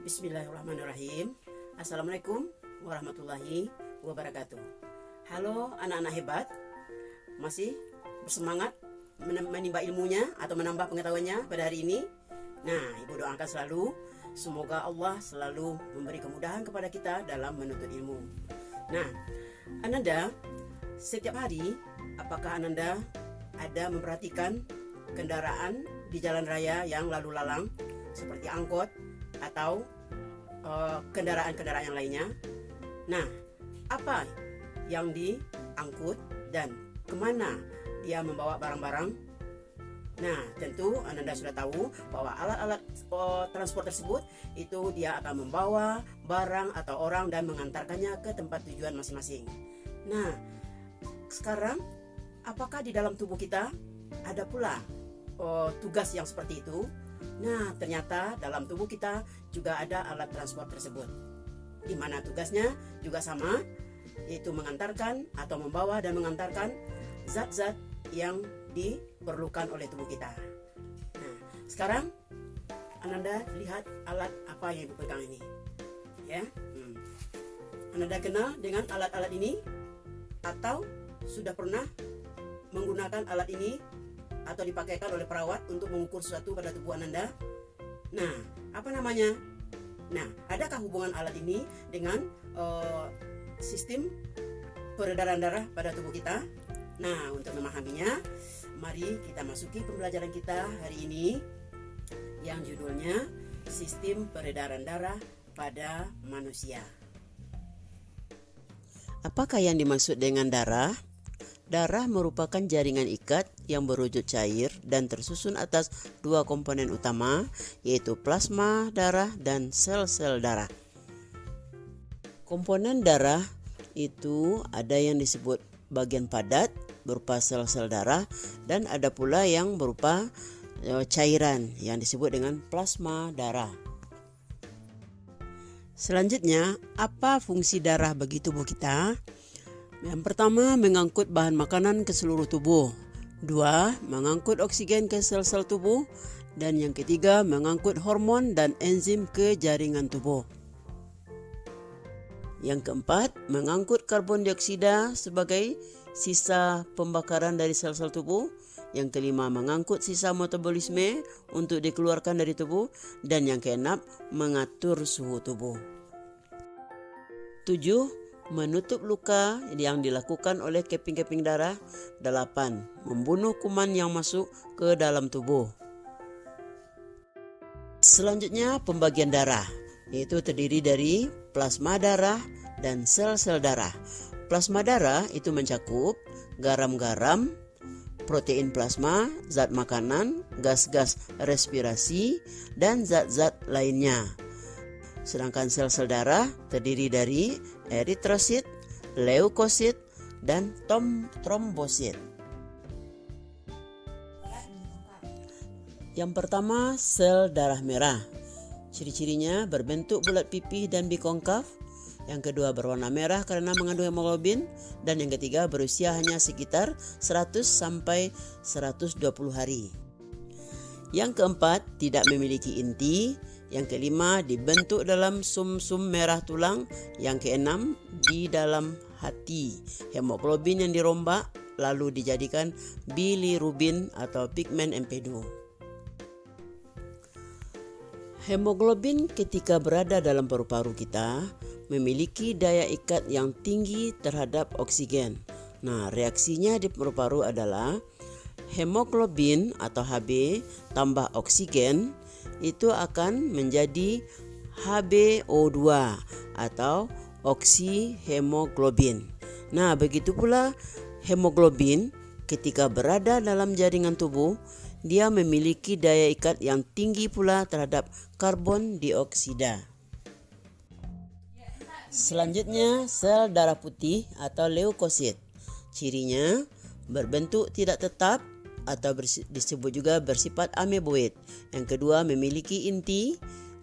Bismillahirrahmanirrahim. Assalamualaikum warahmatullahi wabarakatuh. Halo anak-anak hebat, masih bersemangat menimba ilmunya atau menambah pengetahuannya pada hari ini? Nah, Ibu doakan selalu semoga Allah selalu memberi kemudahan kepada kita dalam menuntut ilmu. Nah, Ananda setiap hari, apakah Ananda ada memperhatikan kendaraan di jalan raya yang lalu lalang seperti angkot atau kendaraan-kendaraan yang lainnya? Nah, apa yang diangkut dan kemana dia membawa barang-barang? Nah, tentu Ananda sudah tahu bahwa alat-alat transport tersebut itu dia akan membawa barang atau orang dan mengantarkannya ke tempat tujuan masing-masing. Nah, sekarang apakah di dalam tubuh kita ada pula tugas yang seperti itu? Nah, ternyata dalam tubuh kita juga ada alat transport tersebut, di mana tugasnya juga sama, yaitu mengantarkan atau membawa dan mengantarkan zat-zat yang diperlukan oleh tubuh kita. Nah, sekarang Ananda lihat alat apa yang Ibu pegang ini, ya. Ananda kenal dengan alat-alat ini atau sudah pernah menggunakan alat ini atau dipakaikan oleh perawat untuk mengukur sesuatu pada tubuh Ananda? Nah, apa namanya? Nah, adakah hubungan alat ini dengan sistem peredaran darah pada tubuh kita? Nah, untuk memahaminya, mari kita masuki pembelajaran kita hari ini yang judulnya Sistem Peredaran Darah pada Manusia. Apakah yang dimaksud dengan darah? Darah merupakan jaringan ikat yang berwujud cair dan tersusun atas dua komponen utama, yaitu plasma darah dan sel-sel darah. Komponen darah itu ada yang disebut bagian padat berupa sel-sel darah, dan ada pula yang berupa cairan yang disebut dengan plasma darah. Selanjutnya, apa fungsi darah bagi tubuh kita? Yang pertama, mengangkut bahan makanan ke seluruh tubuh. Dua, mengangkut oksigen ke sel-sel tubuh. Dan yang ketiga, mengangkut hormon dan enzim ke jaringan tubuh. Yang keempat, mengangkut karbon dioksida sebagai sisa pembakaran dari sel-sel tubuh. Yang kelima, mengangkut sisa metabolisme untuk dikeluarkan dari tubuh. Dan yang keenam, mengatur suhu tubuh. 7. Menutup luka yang dilakukan oleh keping-keping darah. 8. Membunuh kuman yang masuk ke dalam tubuh. Selanjutnya, pembagian darah, yaitu terdiri dari plasma darah dan sel-sel darah. Plasma darah itu mencakup garam-garam, protein plasma, zat makanan, gas-gas respirasi, dan zat-zat lainnya. Sedangkan sel-sel darah terdiri dari eritrosit, leukosit, dan trombosit. Yang pertama, sel darah merah. Ciri-cirinya berbentuk bulat pipih dan bikongkav. Yang kedua, berwarna merah karena mengandung hemoglobin. Dan yang ketiga, berusia hanya sekitar 100 sampai 120 hari. Yang keempat, tidak memiliki inti. Yang kelima, dibentuk dalam sum-sum merah tulang. Yang keenam, di dalam hati. Hemoglobin yang dirombak lalu dijadikan bilirubin atau pigmen empedu. Hemoglobin ketika berada dalam paru-paru kita memiliki daya ikat yang tinggi terhadap oksigen. Nah, reaksinya di paru-paru adalah hemoglobin atau Hb tambah oksigen itu akan menjadi HbO2 atau oksihemoglobin. Nah, begitu pula hemoglobin ketika berada dalam jaringan tubuh, dia memiliki daya ikat yang tinggi pula terhadap karbon dioksida. Selanjutnya, sel darah putih atau leukosit. Cirinya berbentuk tidak tetap atau disebut juga bersifat ameboid. Yang kedua, memiliki inti.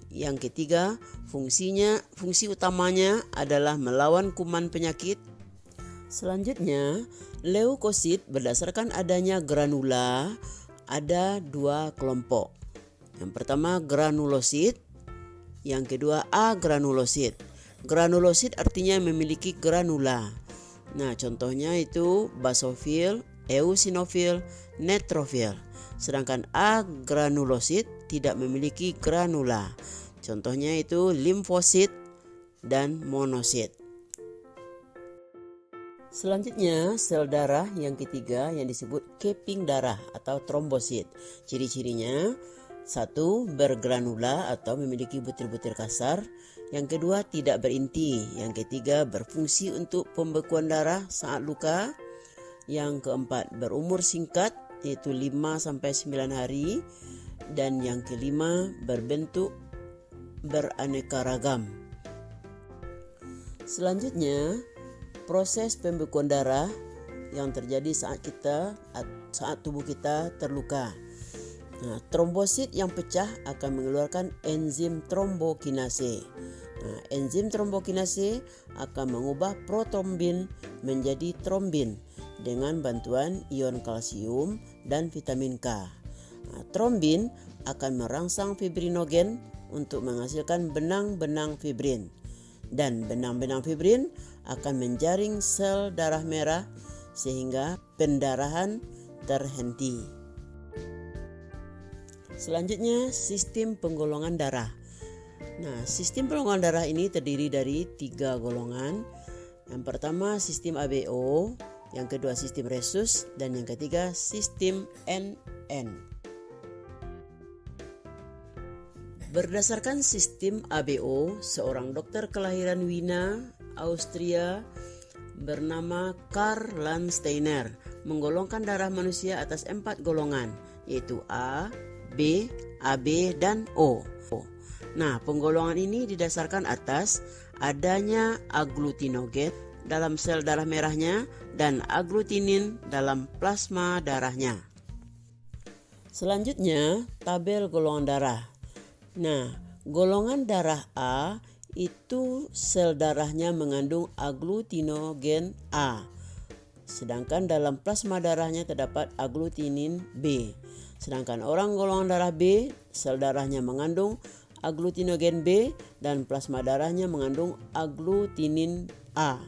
Yang ketiga, fungsi utamanya adalah melawan kuman penyakit. Selanjutnya, leukosit berdasarkan adanya granula ada dua kelompok. Yang pertama, granulosit Yang kedua agranulosit. Granulosit artinya memiliki granula. Nah, contohnya itu basofil, eosinofil, neutrofil. Sedangkan agranulosit tidak memiliki granula. Contohnya itu limfosit dan monosit. Selanjutnya sel darah yang ketiga yang disebut keping darah atau trombosit. Ciri-cirinya: 1. Bergranula atau memiliki butir-butir kasar. Yang kedua tidak berinti. Yang ketiga berfungsi untuk pembekuan darah saat luka. Yang keempat berumur singkat yaitu 5-9 hari. Dan yang kelima berbentuk beraneka ragam. Selanjutnya proses pembekuan darah yang terjadi saat tubuh kita terluka. Nah, trombosit yang pecah akan mengeluarkan enzim trombokinase. Nah, enzim trombokinase akan mengubah protrombin menjadi trombin dengan bantuan ion kalsium dan vitamin K. Nah, trombin akan merangsang fibrinogen untuk menghasilkan benang-benang fibrin. Dan benang-benang fibrin akan menjaring sel darah merah sehingga pendarahan terhenti. Selanjutnya sistem penggolongan darah. Nah, sistem penggolongan darah ini terdiri dari 3 golongan. Yang pertama sistem ABO, yang kedua sistem Rhesus, dan yang ketiga sistem NN. Berdasarkan sistem ABO, seorang dokter kelahiran Wina, Austria bernama Karl Landsteiner menggolongkan darah manusia atas 4 golongan, yaitu A, B, AB, dan O. Nah, penggolongan ini didasarkan atas adanya aglutinogen dalam sel darah merahnya dan aglutinin dalam plasma darahnya. Selanjutnya, tabel golongan darah. Nah, golongan darah A itu sel darahnya mengandung aglutinogen A. Sedangkan dalam plasma darahnya terdapat aglutinin B. Sedangkan orang golongan darah B, sel darahnya mengandung aglutinogen B dan plasma darahnya mengandung aglutinin A.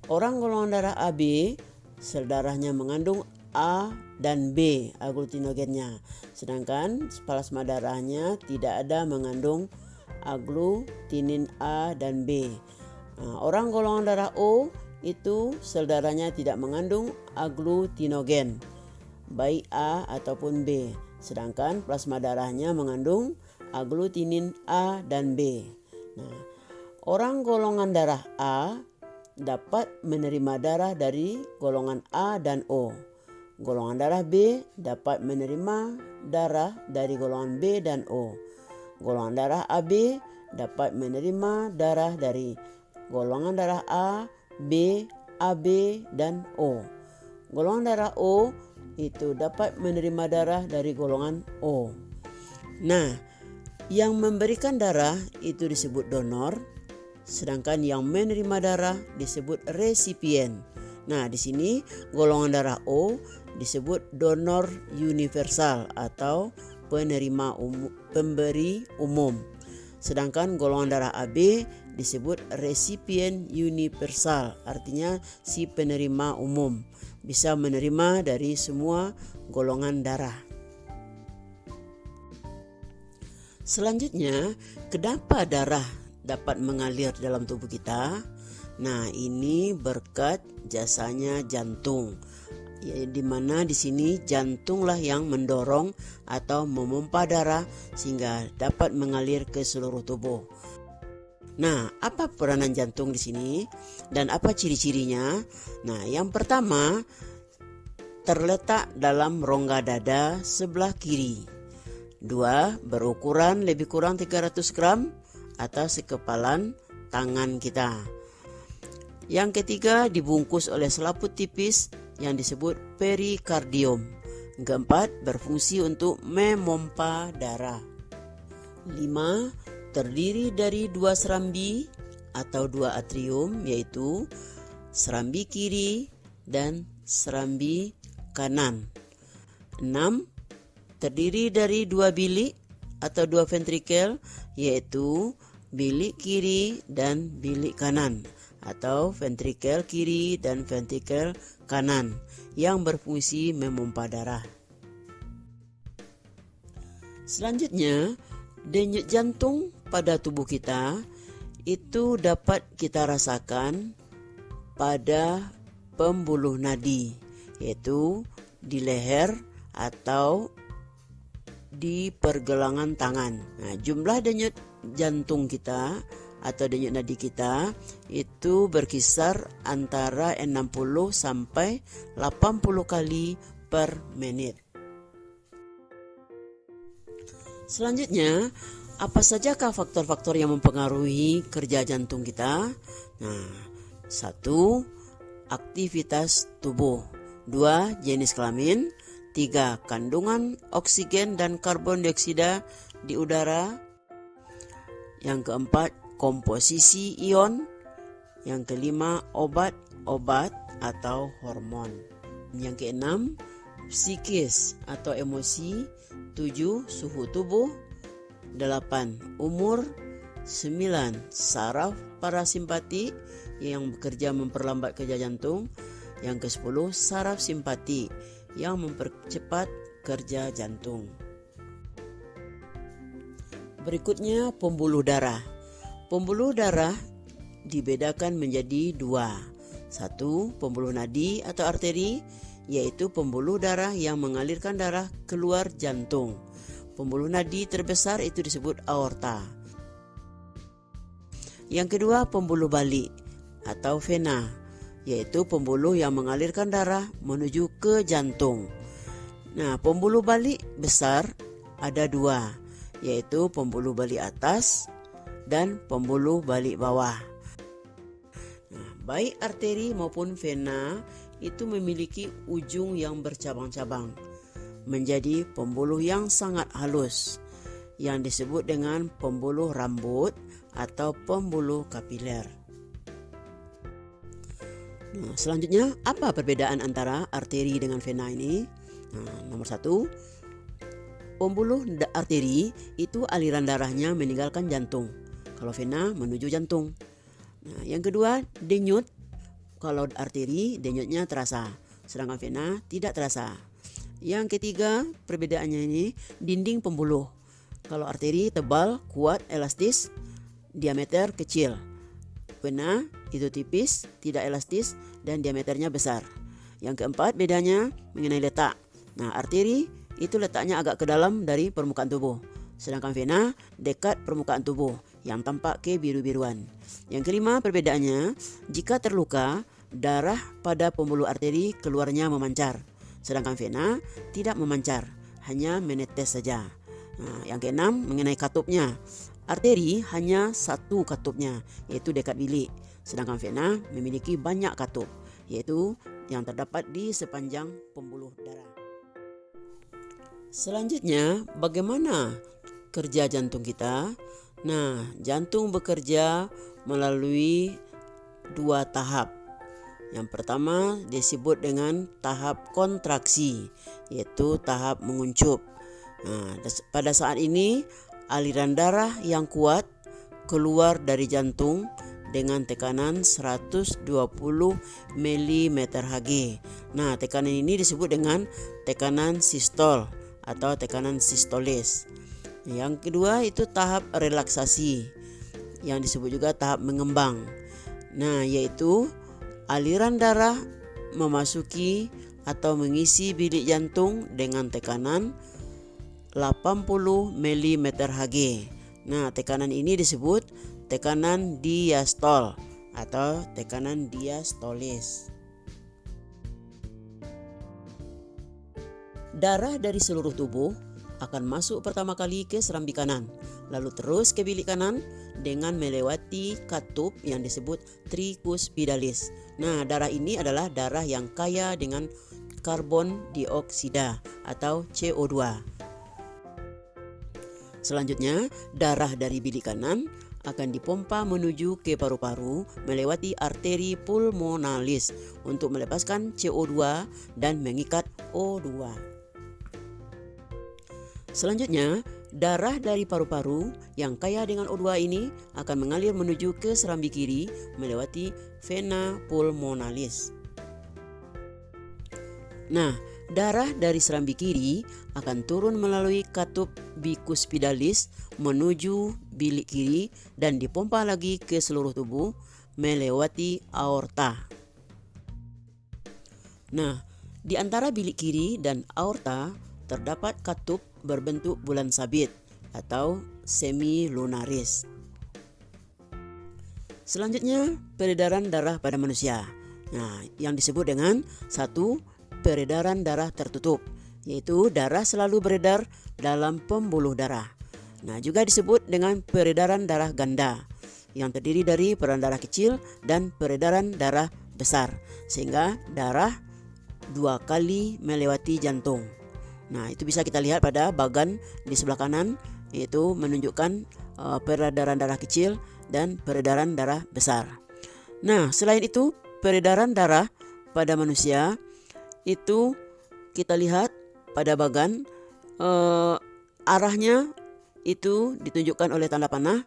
Orang golongan darah AB, sel darahnya mengandung A dan B aglutinogennya. Sedangkan plasma darahnya tidak ada mengandung aglutinin A dan B. Nah, orang golongan darah O itu sel darahnya tidak mengandung aglutinogen, baik A ataupun B. Sedangkan plasma darahnya mengandung aglutinin A dan B. Nah, orang golongan darah A dapat menerima darah dari golongan A dan O. Golongan darah B dapat menerima darah dari golongan B dan O. Golongan darah AB dapat menerima darah dari golongan darah A, B, AB, dan O. Golongan darah O itu dapat menerima darah dari golongan O. Nah, yang memberikan darah itu disebut donor, sedangkan yang menerima darah disebut resipien. Nah, di sini golongan darah O disebut donor universal atau pemberi umum. Sedangkan golongan darah AB disebut resipien universal, artinya si penerima umum, bisa menerima dari semua golongan darah. Selanjutnya, kenapa darah dapat mengalir dalam tubuh kita? Nah, ini berkat jasanya jantung. Ya, di mana di sini jantunglah yang mendorong atau memompa darah sehingga dapat mengalir ke seluruh tubuh. Nah, apa peranan jantung di sini dan apa ciri-cirinya? Nah, yang pertama terletak dalam rongga dada sebelah kiri. 2. Berukuran lebih kurang 300 gram atau sekepalan tangan kita. Yang ketiga dibungkus oleh selaput tipis yang disebut perikardium. Keempat, berfungsi untuk memompa darah. 5. Terdiri dari 2 serambi atau 2 atrium, yaitu serambi kiri dan serambi kanan. 6. Terdiri dari 2 bilik atau dua ventrikel, yaitu bilik kiri dan bilik kanan, atau ventrikel kiri dan ventrikel kanan yang berfungsi memompa darah. Selanjutnya, denyut jantung pada tubuh kita itu dapat kita rasakan pada pembuluh nadi, yaitu di leher atau di pergelangan tangan. Nah, jumlah denyut jantung kita atau denyut nadi kita itu berkisar antara 60 sampai 80 kali per menit. Selanjutnya, apa sajakah faktor-faktor yang mempengaruhi kerja jantung kita? Nah, 1. Aktivitas tubuh. 2. Jenis kelamin. 3. Kandungan oksigen dan karbon dioksida di udara. Yang keempat, komposisi ion. Yang kelima, obat-obat atau hormon. Yang keenam, psikis atau emosi. 7. Suhu tubuh. 8. Umur. 9. Saraf parasimpatik yang bekerja memperlambat kerja jantung. Yang ke-10, saraf simpati yang mempercepat kerja jantung. Berikutnya, pembuluh darah. Pembuluh darah dibedakan menjadi 2. 1. Pembuluh nadi atau arteri, yaitu pembuluh darah yang mengalirkan darah keluar jantung. Pembuluh nadi terbesar itu disebut aorta. Yang kedua, pembuluh balik atau vena, yaitu pembuluh yang mengalirkan darah menuju ke jantung. Nah, pembuluh balik besar ada 2, yaitu pembuluh balik atas dan pembuluh balik bawah. Nah, baik arteri maupun vena itu memiliki ujung yang bercabang-cabang menjadi pembuluh yang sangat halus yang disebut dengan pembuluh rambut atau pembuluh kapiler. Nah, selanjutnya, apa perbedaan antara arteri dengan vena ini? Nah, nomor 1, pembuluh arteri itu aliran darahnya meninggalkan jantung, kalau vena menuju jantung. Nah, yang kedua, denyut. Kalau arteri, denyutnya terasa, sedangkan vena tidak terasa. Yang ketiga, perbedaannya ini dinding pembuluh. Kalau arteri tebal, kuat, elastis, diameter kecil. Vena itu tipis, tidak elastis, dan diameternya besar. Yang keempat, bedanya mengenai letak. Nah, arteri itu letaknya agak ke dalam dari permukaan tubuh, sedangkan vena dekat permukaan tubuh yang tampak kebiru-biruan. Yang kelima, perbedaannya jika terluka, darah pada pembuluh arteri keluarnya memancar, sedangkan vena tidak memancar, hanya menetes saja. Nah, yang keenam, mengenai katupnya. Arteri hanya satu katupnya, yaitu dekat bilik, sedangkan vena memiliki banyak katup, yaitu yang terdapat di sepanjang pembuluh darah. Selanjutnya, bagaimana kerja jantung kita? Nah, jantung bekerja melalui 2 tahap. Yang pertama disebut dengan tahap kontraksi, yaitu tahap menguncup. Nah, pada saat ini aliran darah yang kuat keluar dari jantung dengan tekanan 120 mmHg. Nah, tekanan ini disebut dengan tekanan sistol atau tekanan sistolis. Yang kedua itu tahap relaksasi, yang disebut juga tahap mengembang. Nah, yaitu aliran darah memasuki atau mengisi bilik jantung dengan tekanan 80 mmHg. Nah, tekanan ini disebut tekanan diastol atau tekanan diastolis. Darah dari seluruh tubuh akan masuk pertama kali ke serambi kanan, lalu terus ke bilik kanan dengan melewati katup yang disebut tricuspidalis. Nah, darah ini adalah darah yang kaya dengan karbon dioksida atau CO2. Selanjutnya, darah dari bilik kanan akan dipompa menuju ke paru-paru melewati arteri pulmonalis untuk melepaskan CO2 dan mengikat O2. Selanjutnya, darah dari paru-paru yang kaya dengan O2 ini akan mengalir menuju ke serambi kiri melewati vena pulmonalis. Nah, darah dari serambi kiri akan turun melalui katup bicuspidalis menuju bilik kiri dan dipompa lagi ke seluruh tubuh melewati aorta. Nah, di antara bilik kiri dan aorta terdapat katup berbentuk bulan sabit atau semilunaris. Selanjutnya, peredaran darah pada manusia. Nah, yang disebut dengan satu, peredaran darah tertutup, yaitu darah selalu beredar dalam pembuluh darah. Nah, juga disebut dengan peredaran darah ganda, yang terdiri dari peredaran darah kecil dan peredaran darah besar, sehingga darah 2 kali melewati jantung. Nah, itu bisa kita lihat pada bagan di sebelah kanan, yaitu menunjukkan peredaran darah kecil dan peredaran darah besar. Nah, selain itu, peredaran darah pada manusia itu kita lihat pada bagan arahnya itu ditunjukkan oleh tanda panah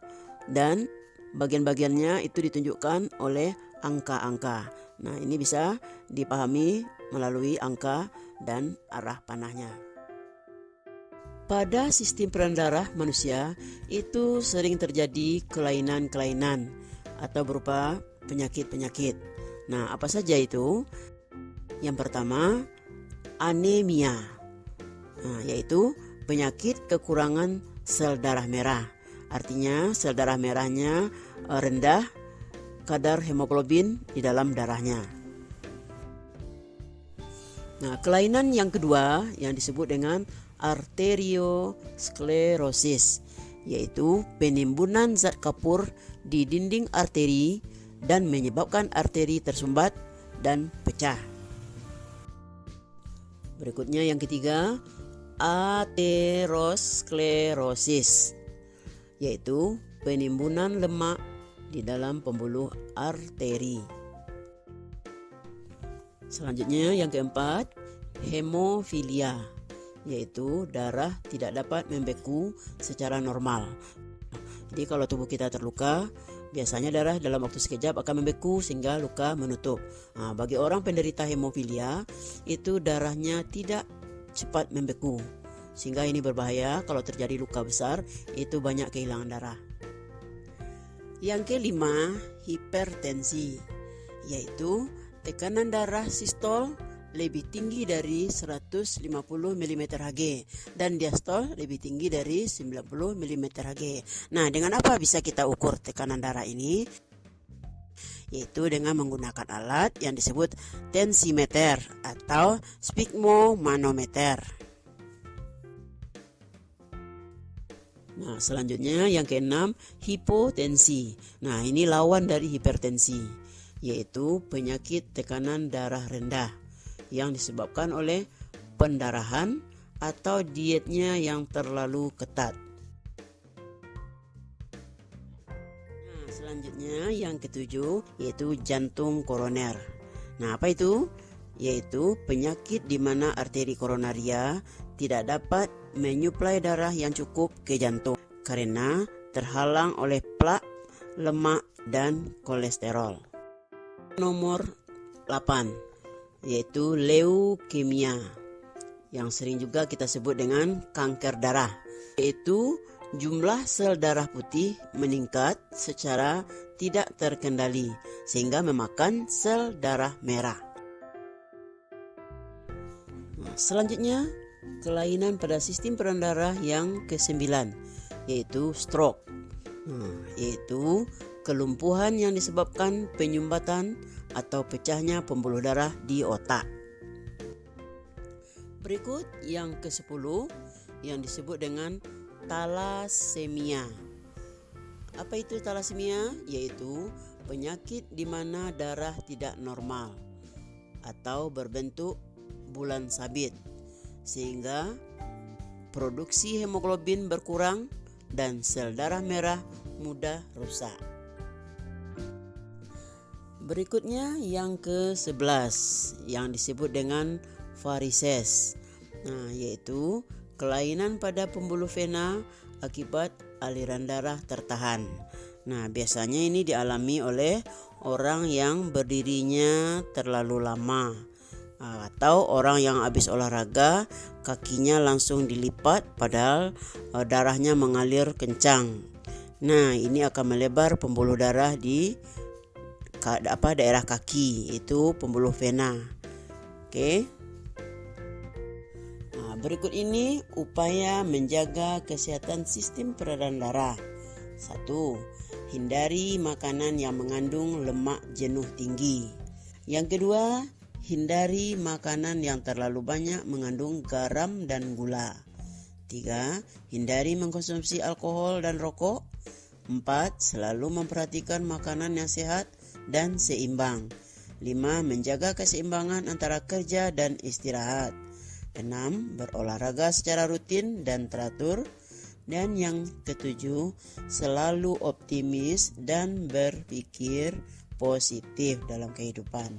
dan bagian-bagiannya itu ditunjukkan oleh angka-angka. Nah, ini bisa dipahami melalui angka dan arah panahnya. Pada sistem peredaran darah manusia itu sering terjadi kelainan-kelainan atau berupa penyakit-penyakit. Nah, apa saja itu? Yang pertama, anemia. Nah, yaitu penyakit kekurangan sel darah merah. Artinya sel darah merahnya rendah kadar hemoglobin di dalam darahnya. Nah, kelainan yang kedua yang disebut dengan arteriosklerosis, yaitu penimbunan zat kapur di dinding arteri dan menyebabkan arteri tersumbat dan pecah. Berikutnya yang ketiga, aterosklerosis, yaitu penimbunan lemak di dalam pembuluh arteri. Selanjutnya yang keempat, hemofilia, yaitu darah tidak dapat membeku secara normal. Jadi kalau tubuh kita terluka, biasanya darah dalam waktu sekejap akan membeku sehingga luka menutup. Nah, bagi orang penderita hemofilia, itu darahnya tidak cepat membeku, sehingga ini berbahaya. Kalau terjadi luka besar, itu banyak kehilangan darah. Yang kelima, hipertensi, yaitu tekanan darah sistol lebih tinggi dari 150 mm/Hg dan diastol lebih tinggi dari 90 mm/Hg. Nah, dengan apa bisa kita ukur tekanan darah ini? Yaitu dengan menggunakan alat yang disebut tensimeter atau sphygmomanometer. Nah, selanjutnya yang keenam, hipotensi. Nah, ini lawan dari hipertensi, yaitu penyakit tekanan darah rendah yang disebabkan oleh pendarahan atau dietnya yang terlalu ketat. Nah, selanjutnya yang ketujuh yaitu jantung koroner. Nah, apa itu? Yaitu penyakit di mana arteri koronaria tidak dapat menyuplai darah yang cukup ke jantung karena terhalang oleh plak, lemak, dan kolesterol. Nomor 8 yaitu leukemia, yang sering juga kita sebut dengan kanker darah, yaitu jumlah sel darah putih meningkat secara tidak terkendali sehingga memakan sel darah merah. Nah, selanjutnya kelainan pada sistem peredaran darah yang ke-9 yaitu stroke, yaitu kelumpuhan yang disebabkan penyumbatan atau pecahnya pembuluh darah di otak. Berikut yang ke-10 yang disebut dengan talasemia. Apa itu talasemia? Yaitu penyakit di mana darah tidak normal atau berbentuk bulan sabit sehingga produksi hemoglobin berkurang dan sel darah merah mudah rusak. Berikutnya yang ke-11 yang disebut dengan varises. Nah, yaitu kelainan pada pembuluh vena akibat aliran darah tertahan. Nah, biasanya ini dialami oleh orang yang berdirinya terlalu lama atau orang yang habis olahraga kakinya langsung dilipat padahal darahnya mengalir kencang. Nah, ini akan melebar pembuluh darah di daerah kaki, itu pembuluh vena. Oke. Nah, berikut ini upaya menjaga kesehatan sistem peredaran darah. 1. Hindari makanan yang mengandung lemak jenuh tinggi. Yang kedua, hindari makanan yang terlalu banyak mengandung garam dan gula. 3. Hindari mengkonsumsi alkohol dan rokok. 4. Selalu memperhatikan makanan yang sehat dan seimbang. 5. Menjaga keseimbangan antara kerja dan istirahat. 6. Berolahraga secara rutin dan teratur. Dan yang ketujuh, selalu optimis dan berpikir positif dalam kehidupan.